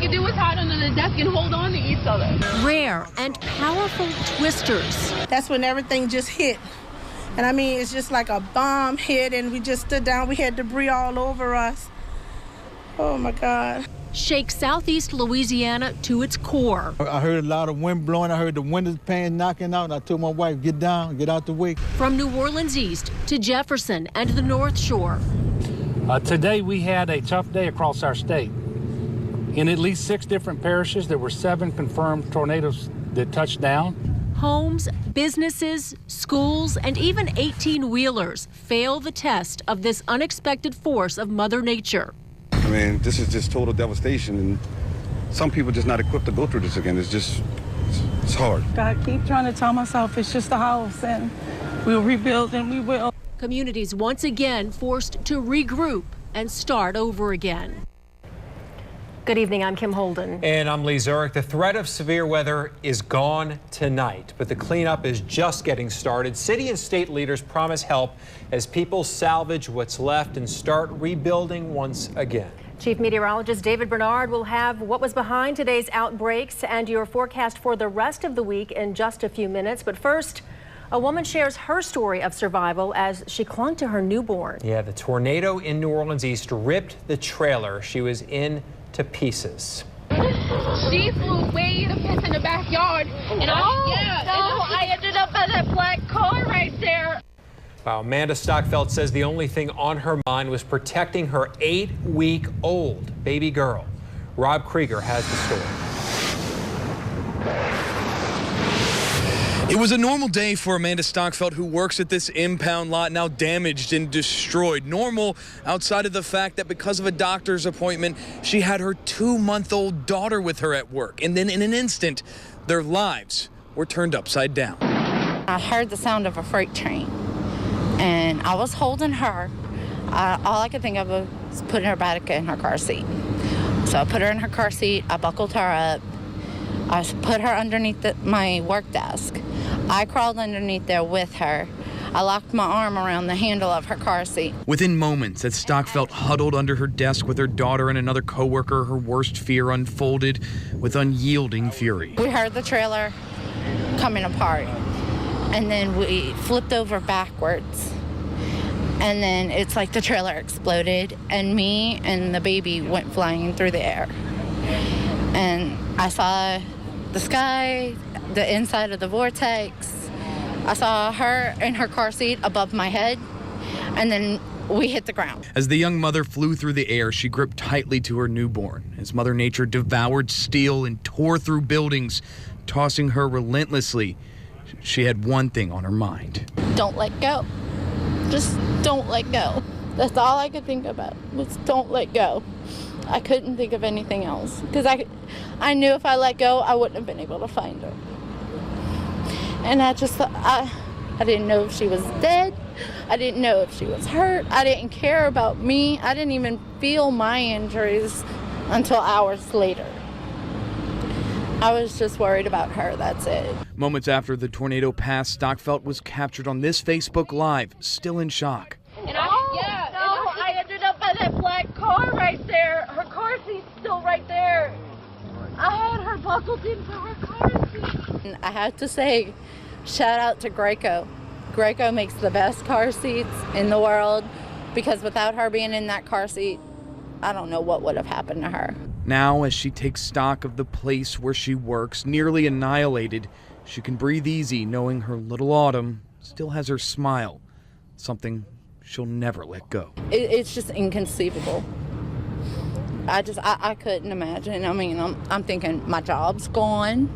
could do is hide under the desk and hold on to each other. Rare and powerful twisters. That's when everything just hit. And I mean, it's just like a bomb hit, and we just stood down. We had debris all over us. Oh, my God. Shake southeast Louisiana to its core. I heard a lot of wind blowing. I heard the windows pane knocking out. And I told my wife, get down, get out the way. From New Orleans east to Jefferson and the North Shore. Today we had a tough day across our state. In at least 6 different parishes, there were 7 confirmed tornadoes that touched down. Homes, businesses, schools, and even 18-wheelers fail the test of this unexpected force of Mother Nature. I mean, this is just total devastation, and some people just not equipped to go through this again. It's hard. I keep trying to tell myself it's just a house, and we'll rebuild, and we will. Communities once again forced to regroup and start over again. Good evening, I'm Kim Holden. And I'm Lee Zurich. The threat of severe weather is gone tonight, but the cleanup is just getting started. City and state leaders promise help as people salvage what's left and start rebuilding once again. Chief Meteorologist David Bernard will have what was behind today's outbreaks and your forecast for the rest of the week in just a few minutes. But first, a woman shares her story of survival as she clung to her newborn. Yeah, the tornado in New Orleans East ripped the trailer she was in to pieces. She flew way to piss in the backyard, and I ended up at that black car right there. Wow, Amanda Stockfeld says the only thing on her mind was protecting her 8-week-old baby girl. Rob Krieger has the story. It was a normal day for Amanda Stockfeld, who works at this impound lot, now damaged and destroyed. Normal outside of the fact that because of a doctor's appointment, she had her 2-month-old daughter with her at work. And then in an instant, their lives were turned upside down. I heard the sound of a freight train, and I was holding her. All I could think of was putting her back in her car seat. So I put her in her car seat, I buckled her up, I put her underneath my work desk. I crawled underneath there with her. I locked my arm around the handle of her car seat. Within moments, as Stockfeld huddled under her desk with her daughter and another coworker, her worst fear unfolded with unyielding fury. We heard the trailer coming apart, and then we flipped over backwards. And then it's like the trailer exploded, and me and the baby went flying through the air. And I saw the sky, the inside of the vortex. I saw her in her car seat above my head, and then we hit the ground. As the young mother flew through the air, she gripped tightly to her newborn as Mother Nature devoured steel and tore through buildings, tossing her relentlessly. She had one thing on her mind. Don't let go. Just don't let go. That's all I could think about, was don't let go. I couldn't think of anything else, because I knew if I let go, I wouldn't have been able to find her. And I just thought, I didn't know if she was dead. I didn't know if she was hurt. I didn't care about me. I didn't even feel my injuries until hours later. I was just worried about her, that's it. Moments after the tornado passed, Stockfeld was captured on this Facebook Live, still in shock. And I ended up at that black car right there. Her car seat's still right there. I had her buckled into her car seat. And I have to say, shout out to Graco. Graco makes the best car seats in the world, because without her being in that car seat, I don't know what would have happened to her. Now, as she takes stock of the place where she works, nearly annihilated, she can breathe easy knowing her little Autumn still has her smile, something she'll never let go. It's just inconceivable. I couldn't imagine. I mean, I'm thinking my job's gone.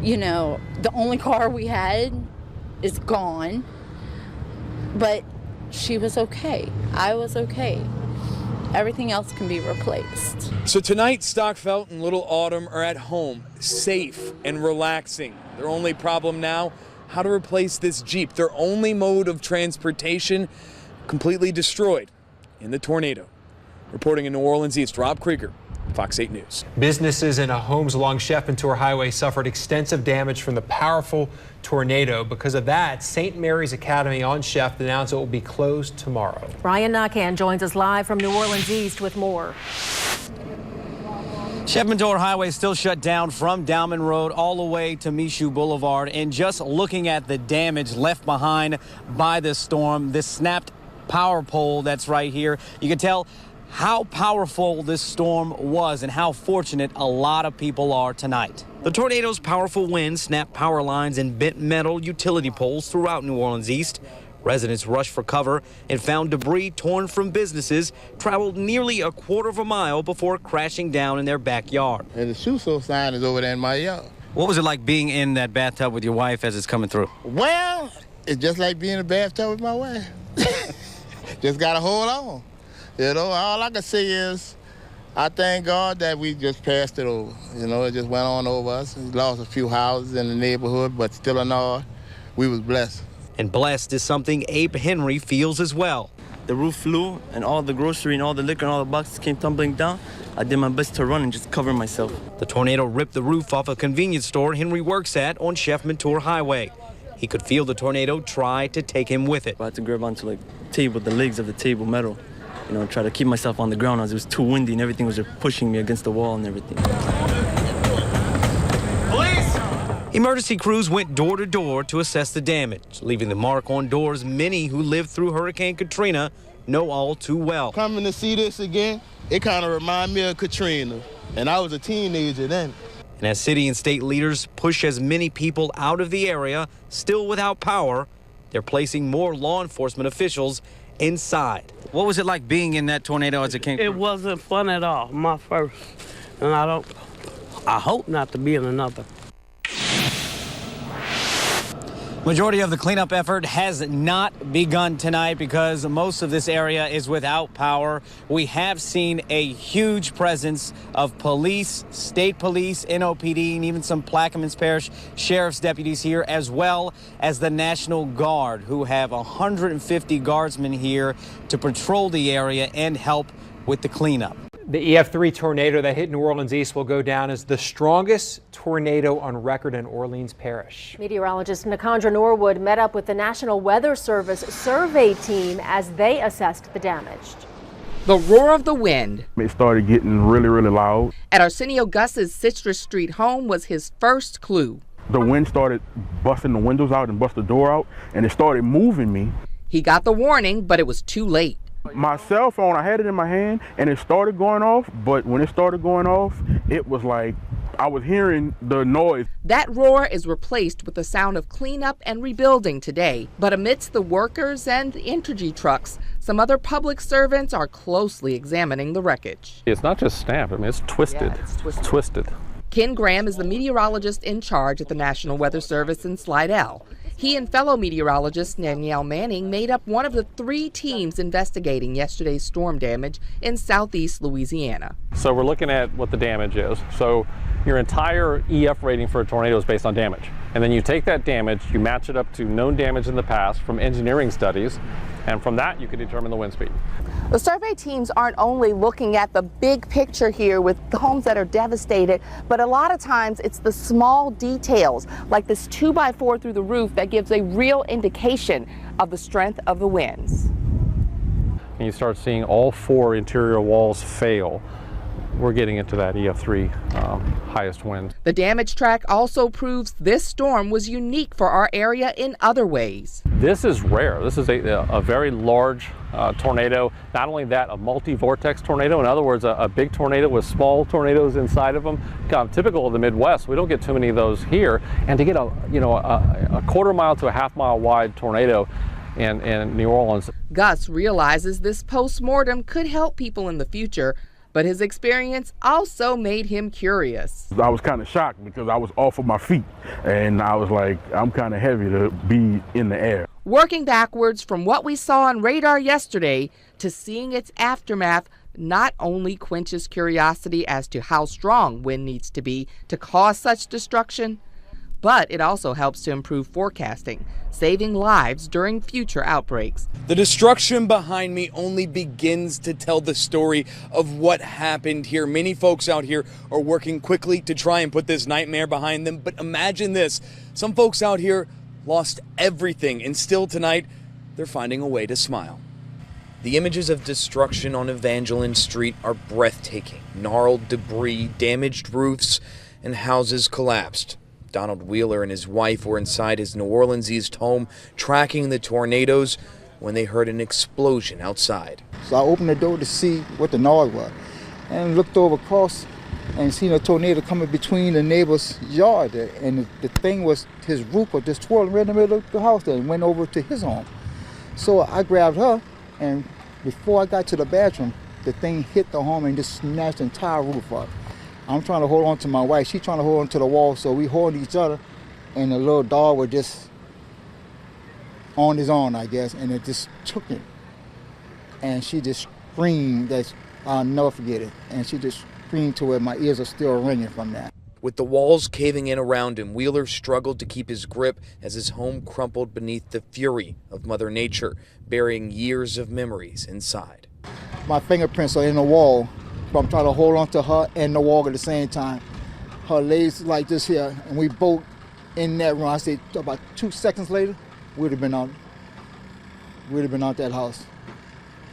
You know, the only car we had is gone. But she was okay. I was okay. Everything else can be replaced. So tonight, Stockfeld and little Autumn are at home, safe and relaxing. Their only problem now, how to replace this Jeep, their only mode of transportation, completely destroyed in the tornado. Reporting in New Orleans East, Rob Krieger, Fox 8 News. Businesses and homes along Sheffentour Highway suffered extensive damage from the powerful tornado. Because of that, St. Mary's Academy on Sheff announced it will be closed tomorrow. Ryan Nakan joins us live from New Orleans East with more. Chef Mentor Highway is still shut down from Dowman Road all the way to Michoud Boulevard. And just looking at the damage left behind by this storm, this snapped power pole that's right here, you can tell how powerful this storm was and how fortunate a lot of people are tonight. The tornado's powerful winds snapped power lines and bent metal utility poles throughout New Orleans East. Residents rushed for cover and found debris torn from businesses traveled nearly a quarter of a mile before crashing down in their backyard. And the shoe store sign is over there in my yard. What was it like being in that bathtub with your wife as it's coming through? Well, it's just like being in a bathtub with my wife. Just got to hold on. You know, all I can say is I thank God that we just passed it over. You know, it just went on over us. We lost a few houses in the neighborhood, but still in all, we was blessed. And blessed is something Abe Henry feels as well. The roof flew and all the grocery and all the liquor and all the boxes came tumbling down. I did my best to run and just cover myself. The tornado ripped the roof off a convenience store Henry works at on Chef Mentor Highway. He could feel the tornado try to take him with it. I had to grab onto the table, the legs of the table, metal, you know, try to keep myself on the ground as it was too windy and everything was just pushing me against the wall and everything. Emergency crews went door to door to assess the damage, leaving the mark on doors many who lived through Hurricane Katrina know all too well. Coming to see this again, it kind of reminded me of Katrina, and I was a teenager then. And as city and state leaders push as many people out of the area still without power, they're placing more law enforcement officials inside. What was it like being in that tornado as it came through? It wasn't fun at all, my first, and I hope not to be in another. Majority of the cleanup effort has not begun tonight because most of this area is without power. We have seen a huge presence of police, state police, NOPD, and even some Plaquemines Parish Sheriff's deputies here, as well as the National Guard, who have 150 guardsmen here to patrol the area and help with the cleanup. The EF3 tornado that hit New Orleans East will go down as the strongest tornado on record in Orleans Parish. Meteorologist Nikandra Norwood met up with the National Weather Service survey team as they assessed the damage. The roar of the wind. It started getting really, really loud. At Arsenio Gus's Citrus Street home was his first clue. The wind started busting the windows out and bust the door out, and it started moving me. He got the warning, but it was too late. My cell phone, I had it in my hand and it started going off, but when it started going off, it was like I was hearing the noise. That roar is replaced with the sound of cleanup and rebuilding today. But amidst the workers and the Entergy trucks, some other public servants are closely examining the wreckage. It's not just snapped, I mean, it's twisted. Yeah, it's twisted. Ken Graham is the meteorologist in charge at the National Weather Service in Slidell. He and fellow meteorologist Danielle Manning made up one of the 3 teams investigating yesterday's storm damage in southeast Louisiana. So we're looking at what the damage is. So your entire EF rating for a tornado is based on damage. And then you take that damage, you match it up to known damage in the past from engineering studies, and from that you can determine the wind speed. The survey teams aren't only looking at the big picture here with the homes that are devastated, but a lot of times it's the small details, like this 2x4 through the roof, that gives a real indication of the strength of the winds. And you start seeing all 4 interior walls fail. We're getting into that EF3 highest wind. The damage track also proves this storm was unique for our area in other ways. This is rare. This is a very large tornado. Not only that, a multi-vortex tornado. In other words, a big tornado with small tornadoes inside of them. Kind of typical of the Midwest. We don't get too many of those here. And to get a quarter mile to a half mile wide tornado in New Orleans. Gus realizes this post-mortem could help people in the future, but his experience also made him curious. I was kind of shocked because I was off of my feet and I was like, I'm kind of heavy to be in the air. Working backwards from what we saw on radar yesterday to seeing its aftermath not only quenches curiosity as to how strong wind needs to be to cause such destruction, but it also helps to improve forecasting, saving lives during future outbreaks. The destruction behind me only begins to tell the story of what happened here. Many folks out here are working quickly to try and put this nightmare behind them, but imagine this. Some folks out here lost everything, and still tonight, they're finding a way to smile. The images of destruction on Evangeline Street are breathtaking. Gnarled debris, damaged roofs, and houses collapsed. Donald Wheeler and his wife were inside his New Orleans East home tracking the tornadoes when they heard an explosion outside. So I opened the door to see what the noise was and looked over across and seen a tornado coming between the neighbor's yard there. And the thing was, his roof was just twirling right in the middle of the house there and went over to his home. So I grabbed her, and before I got to the bathroom, the thing hit the home and just smashed the entire roof up. I'm trying to hold on to my wife. She's trying to hold on to the wall, so we holding each other, and the little dog was just on his own, I guess, and it just took him. And she just screamed that I'll never forget it. And she just screamed to where my ears are still ringing from that. With the walls caving in around him, Wheeler struggled to keep his grip as his home crumpled beneath the fury of Mother Nature, burying years of memories inside. My fingerprints are in the wall, but I'm trying to hold on to her and the wall at the same time. Her legs like this here, and we both in that room. I say about 2 seconds later, we'd have been out that house.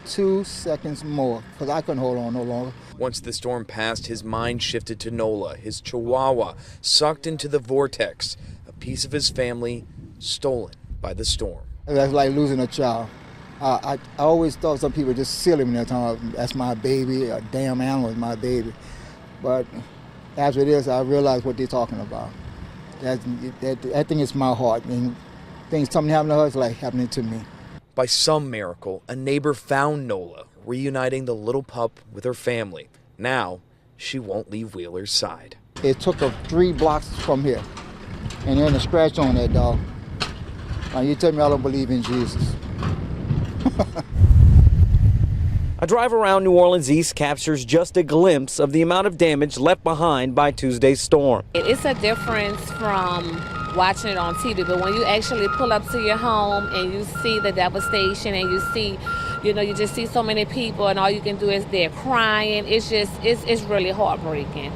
2 seconds more, because I couldn't hold on no longer. Once the storm passed, his mind shifted to Nola, his chihuahua, sucked into the vortex, a piece of his family stolen by the storm. That's like losing a child. I always thought some people just silly when they're talking about, that's my baby, a damn animal is my baby. But after this, I realized what they're talking about. That thing is my heart. And something happened to her, it's like happening to me. By some miracle, a neighbor found Nola, reuniting the little pup with her family. Now, she won't leave Wheeler's side. It took her 3 blocks from here, and there's a scratch on that dog. Now, you tell me I don't believe in Jesus. A drive around New Orleans East captures just a glimpse of the amount of damage left behind by Tuesday's storm. It's a difference from watching it on TV, but when you actually pull up to your home and you see the devastation and you see, you just see so many people and all you can do is they're crying, it's really heartbreaking.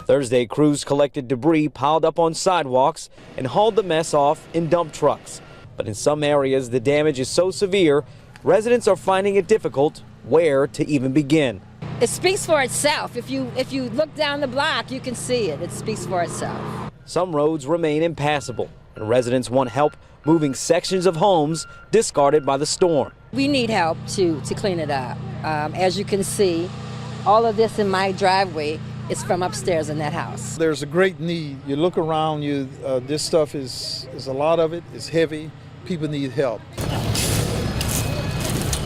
Thursday, crews collected debris piled up on sidewalks and hauled the mess off in dump trucks. But in some areas, the damage is so severe, residents are finding it difficult where to even begin. It speaks for itself. If you look down the block, you can see it. It speaks for itself. Some roads remain impassable, and residents want help moving sections of homes discarded by the storm. We need help to clean it up. As you can see, all of this in my driveway is from upstairs in that house. There's a great need. You look around you, this stuff is a lot of it, it's heavy. People need help.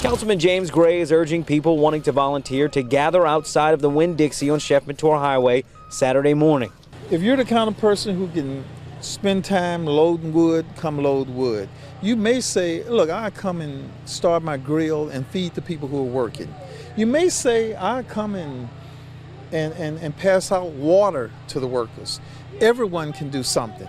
Councilman James Gray is urging people wanting to volunteer to gather outside of the Winn-Dixie on Chef-Mentor Highway Saturday morning. If you're the kind of person who can spend time loading wood, come load wood. You may say, look, I come and start my grill and feed the people who are working. You may say, I come and pass out water to the workers. Everyone can do something.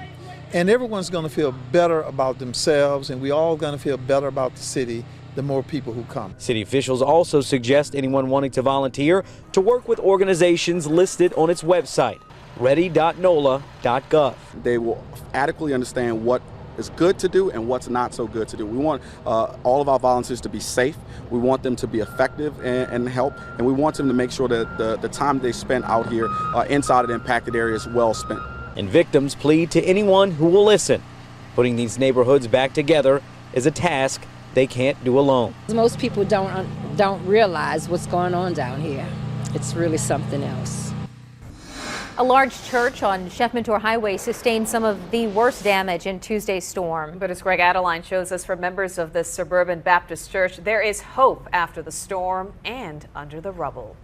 And everyone's going to feel better about themselves, and we're all going to feel better about the city the more people who come. City officials also suggest anyone wanting to volunteer to work with organizations listed on its website, ready.nola.gov. They will adequately understand what is good to do and what's not so good to do. We want all of our volunteers to be safe. We want them to be effective and help, and we want them to make sure that the time they spend out here inside of the impacted area is well spent. And victims plead to anyone who will listen. Putting these neighborhoods back together is a task they can't do alone. Most people don't realize what's going on down here. It's really something else. A large church on Chef-Mentor Highway sustained some of the worst damage in Tuesday's storm. But as Greg Adeline shows us, for members of the Suburban Baptist Church, there is hope after the storm and under the rubble.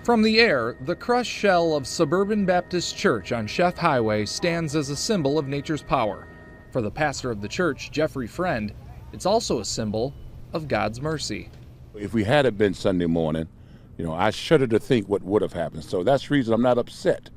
From the air, the crushed shell of Suburban Baptist Church on Chef Highway stands as a symbol of nature's power. For the pastor of the church, Jeffrey Friend, it's also a symbol of God's mercy. If we had it been Sunday morning, I shudder to think what would have happened. So that's the reason I'm not upset,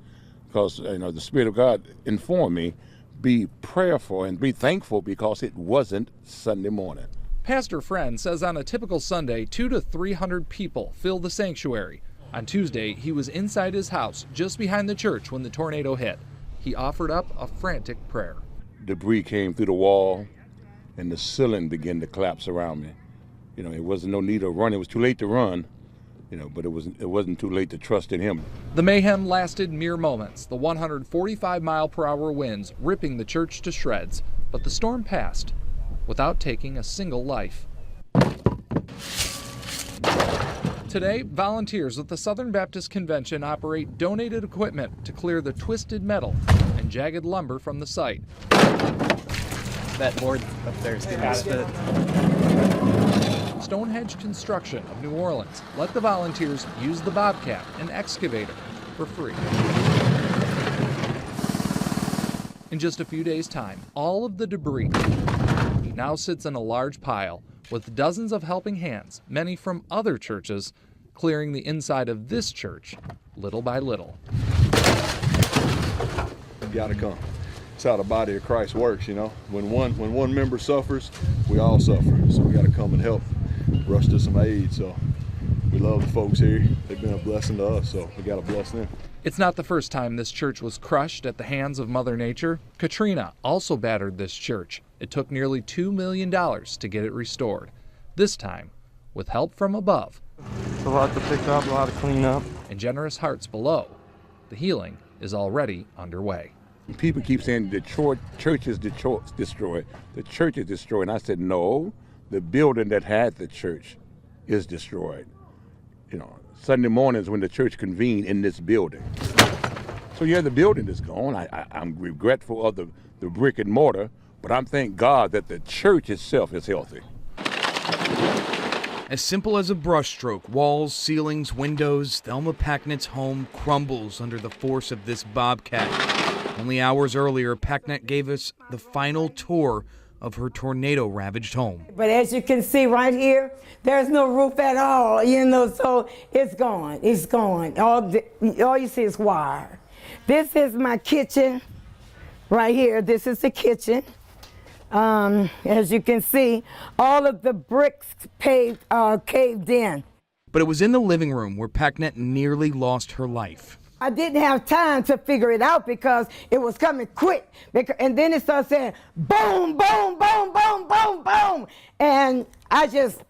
because the Spirit of God informed me, be prayerful and be thankful because it wasn't Sunday morning. Pastor Friend says on a typical Sunday, 200 to 300 people fill the sanctuary. On Tuesday, he was inside his house just behind the church when the tornado hit. He offered up a frantic prayer. Debris came through the wall, and the ceiling began to collapse around me. You know, it wasn't no need of running. It was too late to run, you know, but it wasn't too late to trust in him. The mayhem lasted mere moments, the 145-mile-per-hour winds ripping the church to shreds. But the storm passed without taking a single life. Today, volunteers at the Southern Baptist Convention operate donated equipment to clear the twisted metal and jagged lumber from the site. That board up there is getting spit. Stonehenge Construction of New Orleans let the volunteers use the Bobcat, an excavator, for free. In just a few days' time, all of the debris now sits in a large pile with dozens of helping hands, many from other churches, clearing the inside of this church little by little. You gotta come. It's how the body of Christ works, you know. When one member suffers, we all suffer. So we gotta come and help, rush to some aid. So we love the folks here. They've been a blessing to us, so we gotta bless them. It's not the first time this church was crushed at the hands of Mother Nature. Katrina also battered this church. It took nearly $2 million to get it restored. This time, with help from above. It's a lot to pick up, a lot to clean up. And generous hearts below. The healing is already underway. People keep saying the church is destroyed. The church is destroyed. And I said, no, the building that had the church is destroyed. You know, Sunday mornings when the church convened in this building. So yeah, the building is gone. I'm regretful of the brick and mortar, but I'm thank God that the church itself is healthy. As simple as a brushstroke, walls, ceilings, windows, Thelma Packnett's home crumbles under the force of this Bobcat. Only hours earlier, Packnett gave us the final tour of her tornado-ravaged home. But as you can see right here, there's no roof at all, you know, so it's gone. It's gone. All you see is wire. This is my kitchen right here. This is the kitchen. As you can see, all of the bricks caved in. But it was in the living room where Packnett nearly lost her life. I didn't have time to figure it out because it was coming quick. And then it started saying, boom, boom, boom, boom, boom, boom. And I just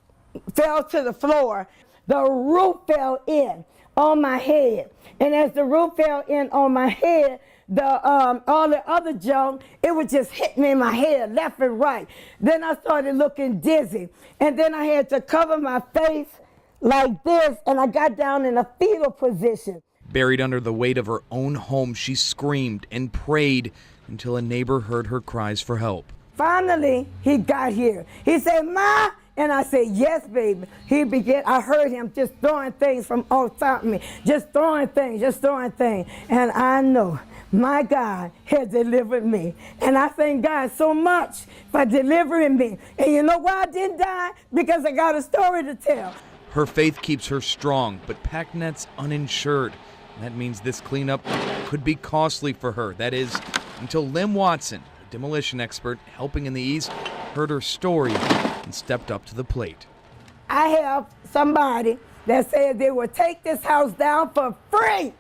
fell to the floor. The roof fell in on my head. And as the roof fell in on my head, all the other junk, it would just hit me in my head, left and right. Then I started looking dizzy. And then I had to cover my face like this, and I got down in a fetal position. Buried under the weight of her own home, she screamed and prayed until a neighbor heard her cries for help. Finally, he got here. He said, Ma, and I said, yes, baby. I heard him just throwing things from on top of me, just throwing things. And I know my God has delivered me. And I thank God so much for delivering me. And you know why I didn't die? Because I got a story to tell. Her faith keeps her strong, but Packnett's uninsured. That means this cleanup could be costly for her. That is, until Lim Watson, a demolition expert helping in the East, heard her story and stepped up to the plate. I have somebody that said they will take this house down for free.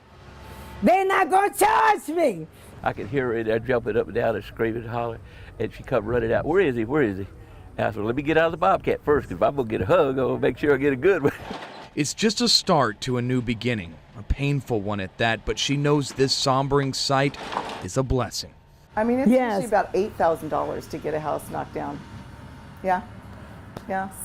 They're not going to charge me. I could hear her there jumping up and down and screaming and hollering, and she come running out. Where is he? Where is he? And I said, let me get out of the Bobcat first, because if I'm going to get a hug, I'm going to make sure I get a good one. It's just a start to a new beginning, a painful one at that, but she knows this sombering sight is a blessing. I mean, it's usually about $8,000 to get a house knocked down. Yeah,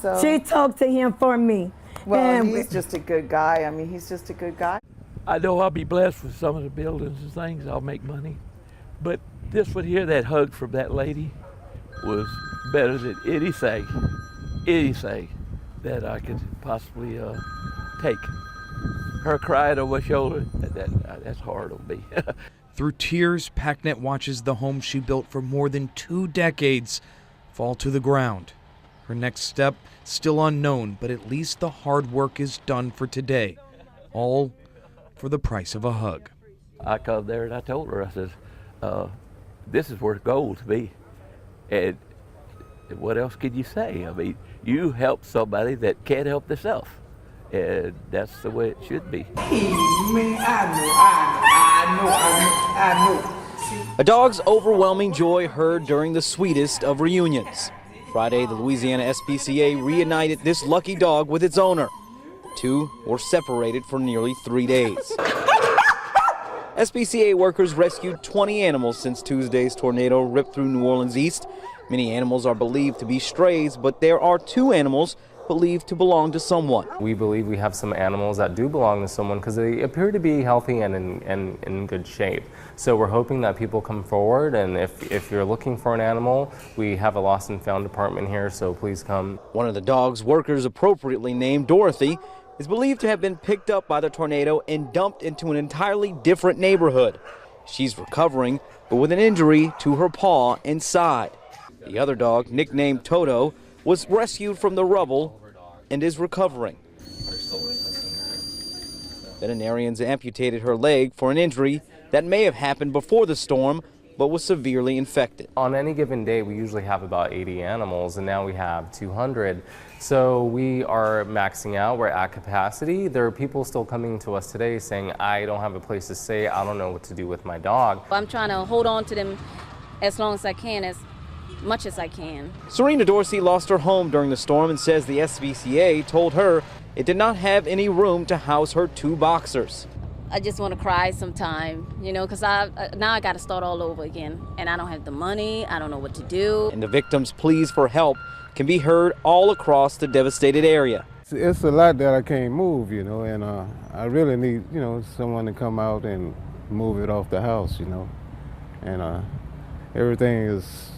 so. She talked to him for me. Well, and he's just a good guy. I mean, he's just a good guy. I know I'll be blessed with some of the buildings and things. I'll make money. But this one here, that hug from that lady, was better than anything that I could possibly take. Her crying on my shoulder, that's hard on me. Through tears, Packnett watches the home she built for more than 2 decades fall to the ground. Her next step, still unknown, but at least the hard work is done for today. All for the price of a hug. I come there and I told her, I said, this is worth gold to me. And what else can you say? I mean, you help somebody that can't help themselves. And that's the way it should be. A dog's overwhelming joy heard during the sweetest of reunions. Friday, the Louisiana SPCA reunited this lucky dog with its owner. The two were separated for nearly 3 days. SPCA workers rescued 20 animals since Tuesday's tornado ripped through New Orleans East. Many animals are believed to be strays, but there are 2 animals believed to belong to someone. We believe we have some animals that do belong to someone because they appear to be healthy and in good shape. So we're hoping that people come forward, and if you're looking for an animal, we have a lost and found department here, so please come. One of the dog's workers, appropriately named Dorothy, is believed to have been picked up by the tornado and dumped into an entirely different neighborhood. She's recovering, but with an injury to her paw and side. The other dog, nicknamed Toto, was rescued from the rubble and is recovering. Veterinarians amputated her leg for an injury that may have happened before the storm, but was severely infected. On any given day, we usually have about 80 animals, and now we have 200. So we are maxing out, we're at capacity. There are people still coming to us today saying, I don't have a place to stay, I don't know what to do with my dog. I'm trying to hold on to them as long as I can, as much as I can. Serena Dorsey lost her home during the storm and says the SPCA told her it did not have any room to house her 2 boxers. I just want to cry sometime, you know, because now I got to start all over again, and I don't have the money, I don't know what to do. And the victims' pleas for help can be heard all across the devastated area. It's a lot that I can't move, you know, and I really need, you know, someone to come out and move it off the house, you know, and everything is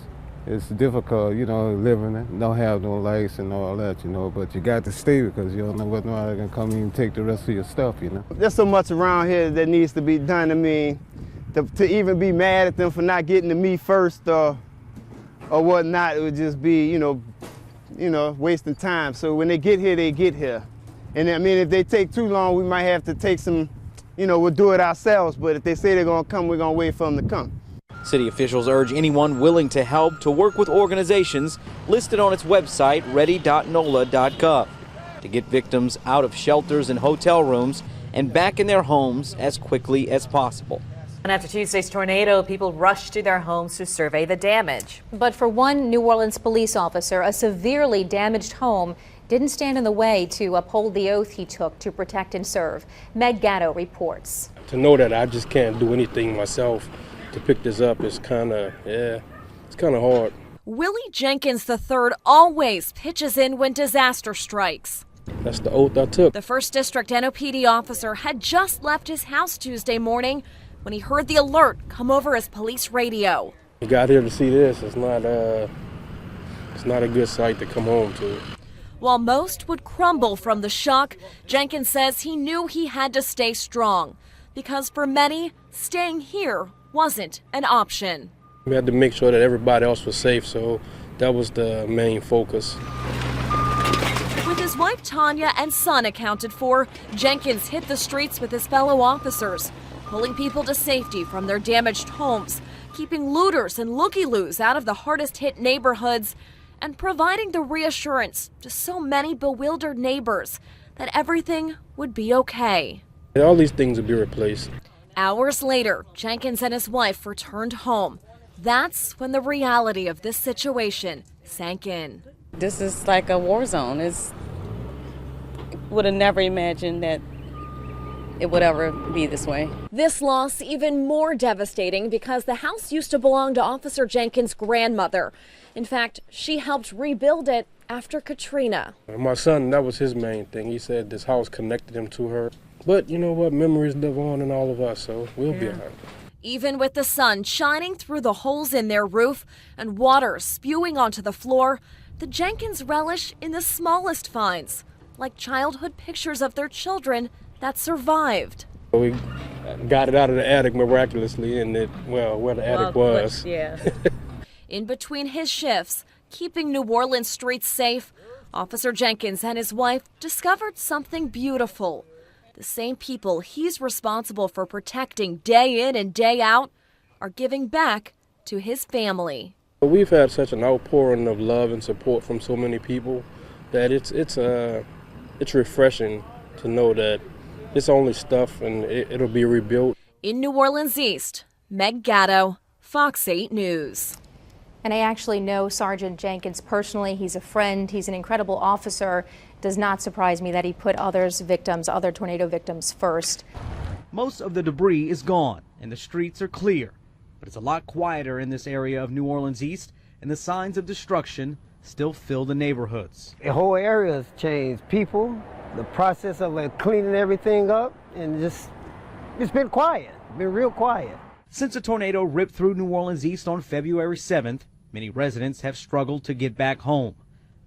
difficult, you know, living, don't have no lights and all that, you know, but you got to stay because you don't know whether or not they're going to come in and take the rest of your stuff, you know. There's so much around here that needs to be done. I mean, to even be mad at them for not getting to me first or whatnot, it would just be, you know, wasting time. So when they get here, they get here. And I mean, if they take too long, we might have to take some, you know, we'll do it ourselves. But if they say they're going to come, we're going to wait for them to come. City officials urge anyone willing to help to work with organizations listed on its website, ready.nola.gov, to get victims out of shelters and hotel rooms and back in their homes as quickly as possible. And after Tuesday's tornado, people rushed to their homes to survey the damage. But for one New Orleans police officer, a severely damaged home didn't stand in the way to uphold the oath he took to protect and serve. Meg Gatto reports. To know that I just can't do anything myself to pick this up is kind of, it's kind of hard. Willie Jenkins III always pitches in when disaster strikes. That's the oath I took. The 1st District NOPD officer had just left his house Tuesday morning when he heard the alert come over his police radio. You got here to see this. It's not a good sight to come home to. While most would crumble from the shock, Jenkins says he knew he had to stay strong because for many, staying here wasn't an option. We had to make sure that everybody else was safe, so that was the main focus. With his wife Tanya and son accounted for, Jenkins hit the streets with his fellow officers, pulling people to safety from their damaged homes, keeping looters and looky-loos out of the hardest-hit neighborhoods, and providing the reassurance to so many bewildered neighbors that everything would be okay. All these things will be replaced. Hours later, Jenkins and his wife returned home. That's when the reality of this situation sank in. This is like a war zone. Would have never imagined that it would ever be this way. This loss even more devastating because the house used to belong to Officer Jenkins' grandmother. In fact, she helped rebuild it after Katrina. My son, that was his main thing. He said this house connected him to her. But you know what? Memories live on in all of us, so we'll be all right. Even with the sun shining through the holes in their roof and water spewing onto the floor, the Jenkins relish in the smallest finds, like childhood pictures of their children that survived. We got it out of the attic miraculously, and where the attic was. Yeah. In between his shifts, keeping New Orleans streets safe, Officer Jenkins and his wife discovered something beautiful. The same people he's responsible for protecting day in and day out are giving back to his family. We've had such an outpouring of love and support from so many people that it's refreshing to know that it's only stuff and it'll be rebuilt. In New Orleans East, Meg Gatto, Fox 8 News. And I actually know Sergeant Jenkins personally. He's a friend. He's an incredible officer. Does not surprise me that he put other tornado victims first. Most of the debris is gone and the streets are clear, but it's a lot quieter in this area of New Orleans East, and the signs of destruction still fill the neighborhoods. The whole area has changed. People, the process of cleaning everything up, and it's been quiet, been real quiet. Since a tornado ripped through New Orleans East on February 7th, many residents have struggled to get back home.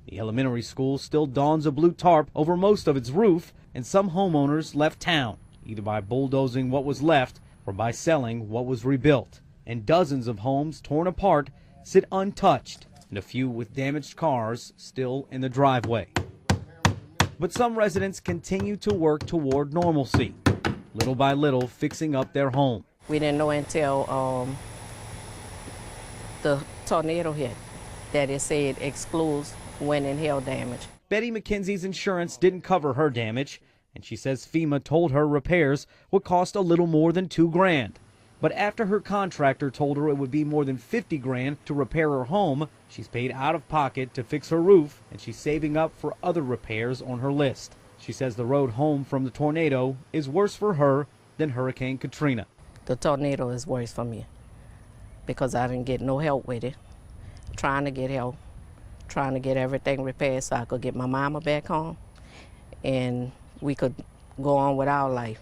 The elementary school still dons a blue tarp over most of its roof, and some homeowners left town, either by bulldozing what was left or by selling what was rebuilt. And dozens of homes torn apart sit untouched, and a few with damaged cars still in the driveway. But some residents continue to work toward normalcy, little by little fixing up their home. We didn't know until the tornado hit that it said excludes wind and hail damage. Betty McKenzie's insurance didn't cover her damage, and she says FEMA told her repairs would cost a little more than $2 grand. But after her contractor told her it would be more than $50 grand to repair her home, she's paid out of pocket to fix her roof, and she's saving up for other repairs on her list. She says the road home from the tornado is worse for her than Hurricane Katrina. The tornado is worse for me because I didn't get no help with it. Trying to get help, trying to get everything repaired so I could get my mama back home and we could go on with our life.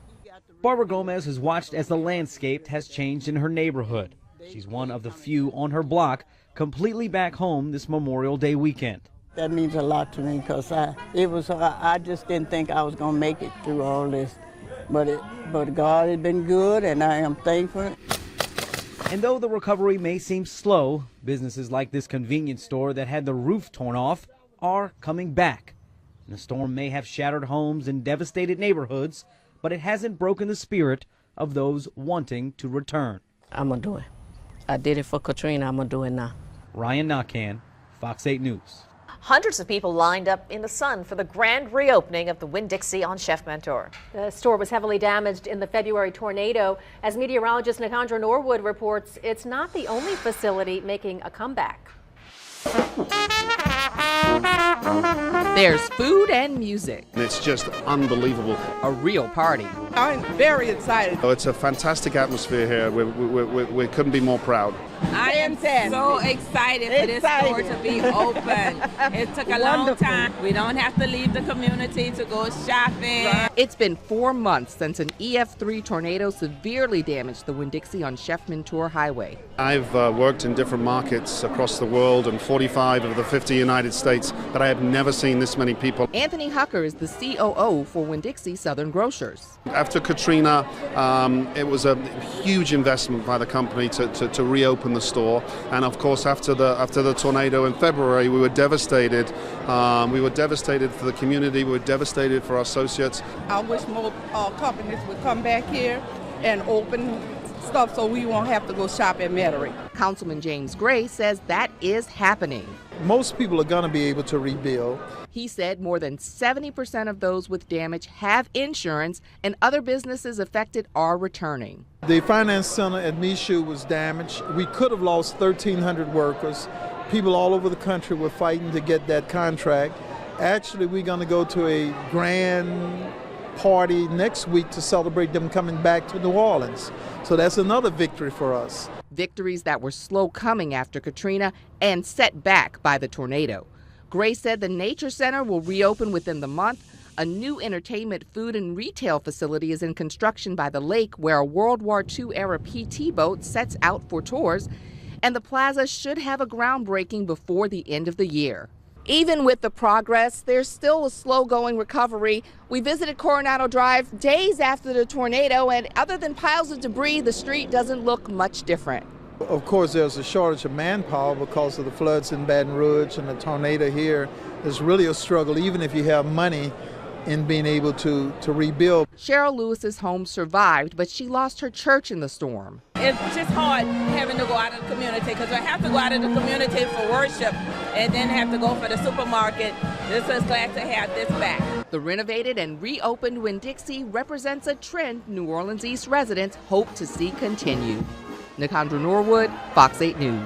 Barbara Gomez has watched as the landscape has changed in her neighborhood. She's one of the few on her block completely back home this Memorial Day weekend. That means a lot to me because I just didn't think I was going to make it through all this. But God has been good, and I am thankful. And though the recovery may seem slow, businesses like this convenience store that had the roof torn off are coming back. And the storm may have shattered homes and devastated neighborhoods, but it hasn't broken the spirit of those wanting to return. I'm going to do it. I did it for Katrina. I'm going to do it now. Ryan Nakhan, Fox 8 News. Hundreds of people lined up in the sun for the grand reopening of the Winn-Dixie on Chef Mentor. The store was heavily damaged in the February tornado. As meteorologist Nicandra Norwood reports, it's not the only facility making a comeback. There's food and music. It's just unbelievable. A real party. I'm very excited. Oh, it's a fantastic atmosphere here. We couldn't be more proud. I am so excited for this store to be open. It took a long time. We don't have to leave the community to go shopping. It's been 4 months since an EF3 tornado severely damaged the Winn-Dixie on Chef Mentor Highway. I've worked in different markets across the world and 45 of the 50 United States, but I have never seen this many people. Anthony Hucker is the COO for Winn-Dixie Southern Grocers. After Katrina, it was a huge investment by the company to reopen the store, and of course after the tornado in February, we were devastated. We were devastated for the community. We were devastated for our associates. I wish more companies would come back here and open stuff so we won't have to go shop at Metairie. Councilman James Gray says that is happening. Most people are going to be able to rebuild. He said more than 70% of those with damage have insurance, and other businesses affected are returning. The finance center at Michoud was damaged. We could have lost 1,300 workers. People all over the country were fighting to get that contract. Actually, we're going to go to a grand party next week to celebrate them coming back to New Orleans. So that's another victory for us. Victories that were slow coming after Katrina and set back by the tornado. Gray said the Nature Center will reopen within the month. A new entertainment, food, and retail facility is in construction by the lake where a World War II era PT boat sets out for tours, and the plaza should have a groundbreaking before the end of the year. Even with the progress, there's still a slow-going recovery. We visited Coronado Drive days after the tornado, and other than piles of debris, the street doesn't look much different. Of course, there's a shortage of manpower because of the floods in Baton Rouge and the tornado here. It's really a struggle, even if you have money, in being able to rebuild. Cheryl Lewis's home survived, but she lost her church in the storm. It's just hard having to go out of the community because I have to go out of the community for worship and then have to go for the supermarket. This is glad to have this back. The renovated and reopened Winn-Dixie represents a trend New Orleans East residents hope to see continue. Nicandra Norwood, Fox 8 News.